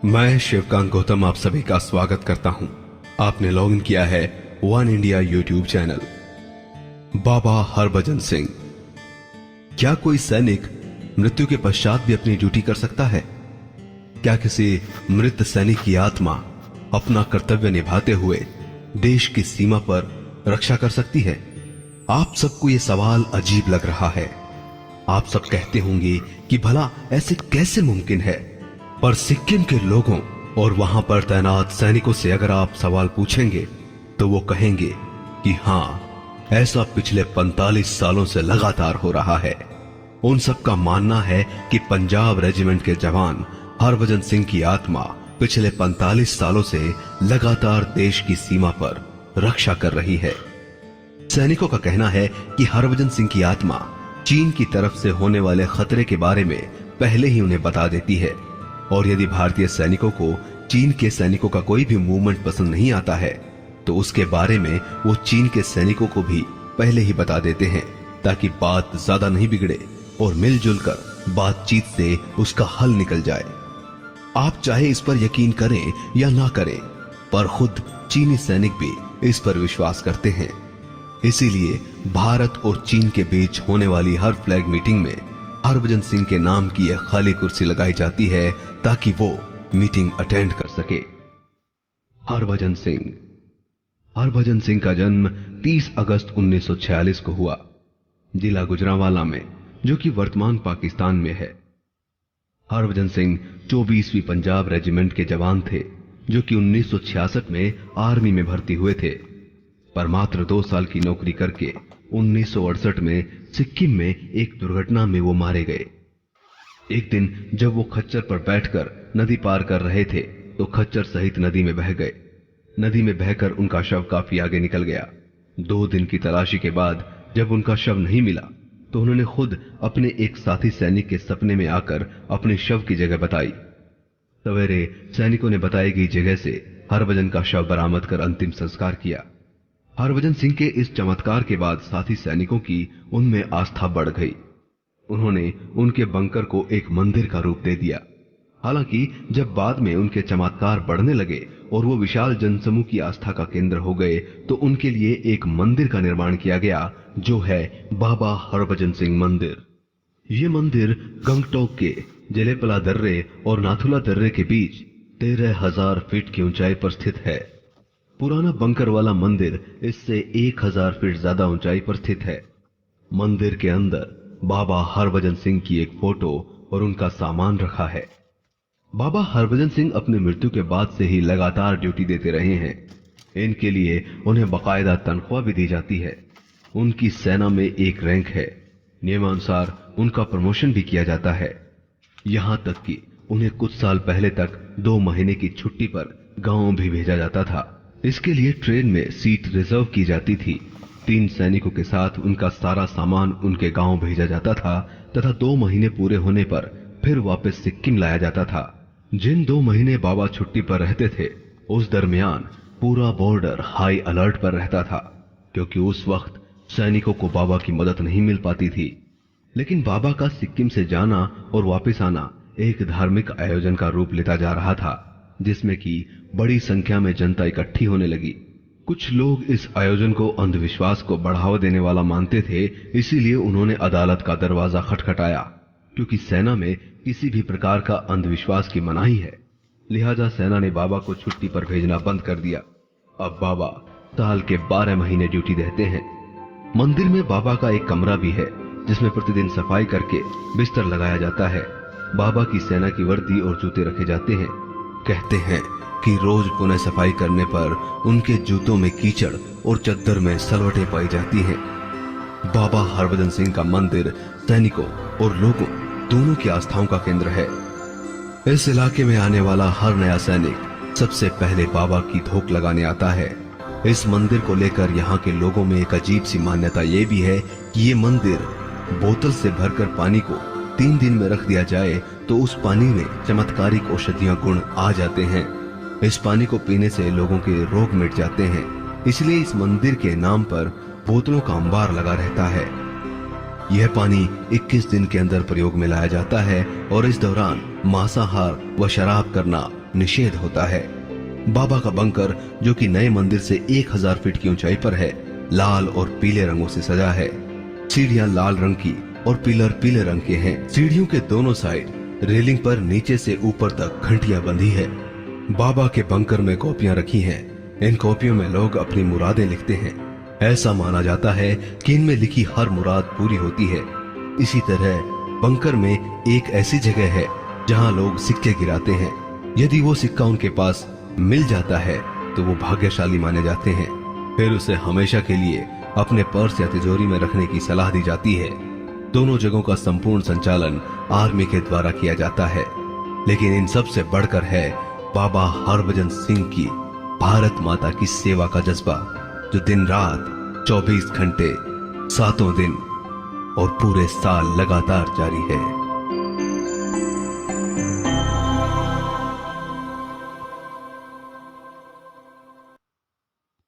मैं शिवकांत गौतम आप सभी का स्वागत करता हूं। आपने लॉगिन किया है one India YouTube channel. Baba Harbhajan Singh. क्या कोई सैनिक मृत्यु के पश्चात भी अपनी ड्यूटी कर सकता है? क्या किसी मृत सैनिक की आत्मा अपना कर्तव्य निभाते हुए देश की सीमा पर रक्षा कर सकती है? आप सबको यह सवाल अजीब लग रहा है। आप सब कहते होंगे कि भला ऐसे कैसे मुमकिन है, पर सिक्किम के लोगों और वहां पर तैनात सैनिकों से अगर आप सवाल पूछेंगे तो वो कहेंगे कि हां, ऐसा पिछले 45 सालों से लगातार हो रहा है। उन सब का मानना है कि पंजाब रेजिमेंट के जवान हरभजन सिंह की आत्मा पिछले 45 सालों से लगातार देश की सीमा पर रक्षा कर रही है। सैनिकों का कहना है कि हरभजन सिंह की आत्मा चीन की तरफ से होने वाले खतरे के बारे में पहले ही उन्हें बता देती है, और यदि भारतीय सैनिकों को चीन के सैनिकों का कोई भी मूवमेंट पसंद नहीं आता है तो उसके बारे में वो चीन के सैनिकों को भी पहले ही बता देते हैं, ताकि बात ज्यादा नहीं बिगड़े और मिलजुल कर बातचीत से उसका हल निकल जाए। आप चाहे इस पर यकीन करें या ना करें, पर खुद चीनी सैनिक भी इस पर विश्वास करते हैं। इसीलिए भारत और चीन के बीच होने वाली हर फ्लैग मीटिंग में हरभजन सिंह के नाम की एक खाली कुर्सी लगाई जाती है ताकि वो मीटिंग अटेंड कर सके। हरभजन सिंह का जन्म 30 अगस्त 1946 को हुआ, जिला गुजरांवाला में, जो कि वर्तमान पाकिस्तान में है। हरभजन सिंह 24वीं पंजाब रेजिमेंट के जवान थे, जो कि 1966 में आर्मी में भर्ती हुए थे, पर मात्र 2 साल की नौकरी करके 1968 में सिक्किम में एक दुर्घटना में वो मारे गए। एक दिन जब वो खच्चर पर बैठकर नदी पार कर रहे थे तो खच्चर सहित नदी में बह गए। नदी में बहकर उनका शव काफी आगे निकल गया। 2 दिन की तलाशी के बाद जब उनका शव नहीं मिला तो उन्होंने खुद अपने एक साथी सैनिक के सपने में आकर अपने शव की जगह बताई। सवेरे सैनिकों ने बताई गई जगह से हरभजन का शव बरामद कर अंतिम संस्कार किया। हरभजन सिंह के इस चमत्कार के बाद साथी सैनिकों की उनमें आस्था बढ़ गई। उन्होंने उनके बंकर को एक मंदिर का रूप दे दिया। हालांकि जब बाद में उनके चमत्कार बढ़ने लगे और वो विशाल जनसमूह की आस्था का केंद्र हो गए तो उनके लिए एक मंदिर का निर्माण किया गया, जो है बाबा हरभजन सिंह मंदिर। ये मंदिर गंगटोक के जलेपला दर्रे और नाथुला दर्रे के बीच 13,000 फीट की ऊंचाई पर स्थित है। पुराना बंकर वाला मंदिर इससे 1,000 फीट ज्यादा ऊंचाई पर स्थित है। मंदिर के अंदर बाबा हरभजन सिंह की एक फोटो और उनका सामान रखा है। बाबा हरभजन सिंह अपनी मृत्यु के बाद से ही लगातार ड्यूटी देते रहे हैं। इनके लिए उन्हें बाकायदा तनख्वाह भी दी जाती है। उनकी सेना में एक रैंक है। नियमानुसार उनका प्रमोशन भी किया जाता है। यहां तक कि उन्हें कुछ साल पहले तक 2 महीने की छुट्टी पर गांव भी भेजा जाता था। इसके लिए ट्रेन में सीट रिजर्व की जाती थी। 3 सैनिकों के साथ उनका सारा सामान उनके गांव भेजा जाता था तथा 2 महीने पूरे होने पर फिर वापस सिक्किम लाया जाता था। जिन 2 महीने बाबा छुट्टी पर रहते थे, उस दरमियान पूरा बॉर्डर हाई अलर्ट पर रहता था, क्योंकि उस वक्त सैनिकों को बाबा की मदद नहीं मिल पाती थी। लेकिन बाबा का सिक्किम से जाना और वापस आना एक धार्मिक आयोजन का रूप लेता जा रहा था, जिसमें कि बड़ी संख्या में जनता इकट्ठी होने लगी। कुछ लोग इस आयोजन को अंधविश्वास को बढ़ावा देने वाला मानते थे, इसीलिए उन्होंने अदालत का दरवाजा खटखटाया, क्योंकि सेना में किसी भी प्रकार का अंधविश्वास की मनाही है। लिहाजा सेना ने बाबा को छुट्टी पर भेजना बंद कर दिया। अब बाबा साल के 12 महीने ड्यूटी देते हैं। मंदिर में बाबा का एक कमरा भी है, जिसमें प्रतिदिन सफाई करके बिस्तर लगाया जाता है। बाबा की सेना की वर्दी और जूते रखे जाते हैं। कहते हैं कि रोज पुनः सफाई करने पर उनके जूतों में कीचड़ और चद्दर में सलवटें पाई जाती हैं। बाबा हरभजन सिंह का मंदिर सैनिकों और लोगों दोनों की आस्थाओं का केंद्र है। इस इलाके में आने वाला हर नया सैनिक सबसे पहले बाबा की धोख लगाने आता है। इस मंदिर को लेकर यहाँ के लोगों में एक अजीब सी मान्यता ये भी है कि ये मंदिर बोतल से भरकर पानी को 3 दिन में रख दिया जाए तो उस पानी में चमत्कारिक औषधीय गुण आ जाते हैं। इस पानी को पीने से लोगों के रोग मिट जाते हैं। इसलिए इस मंदिर के नाम पर बोतलों का अंबार लगा रहता है। यह पानी 21 दिन के अंदर प्रयोग में लाया जाता है और इस दौरान मांसाहार व शराब करना निषेध होता है। बाबा का बंकर, जो कि नए मंदिर से 1000 फीट की ऊंचाई पर है, लाल और पीले रंगों से सजा है। सीढ़ियां लाल रंग की और पिलर पीले रंग के हैं। सीढ़ियों के दोनों साइड रेलिंग पर नीचे से ऊपर तक घंटियां बंधी है। बाबा के बंकर में कॉपियां रखी हैं। इन कॉपियों में लोग अपनी मुरादें लिखते हैं। ऐसा माना जाता है कि इनमें लिखी हर मुराद पूरी होती है। इसी तरह बंकर में एक ऐसी जगह है जहां लोग सिक्के गिराते हैं। यदि वो सिक्का उनके पास मिल जाता है तो वो भाग्यशाली माने जाते हैं। फिर उसे हमेशा के लिए अपने पर्स या तिजोरी में रखने की सलाह दी जाती है। दोनों जगहों का संपूर्ण संचालन आर्मी के द्वारा किया जाता है, लेकिन इन सब से बढ़कर है बाबा हरभजन सिंह की भारत माता की सेवा का जज्बा, जो दिन रात 24 घंटे 7 दिन और पूरे साल लगातार जारी है।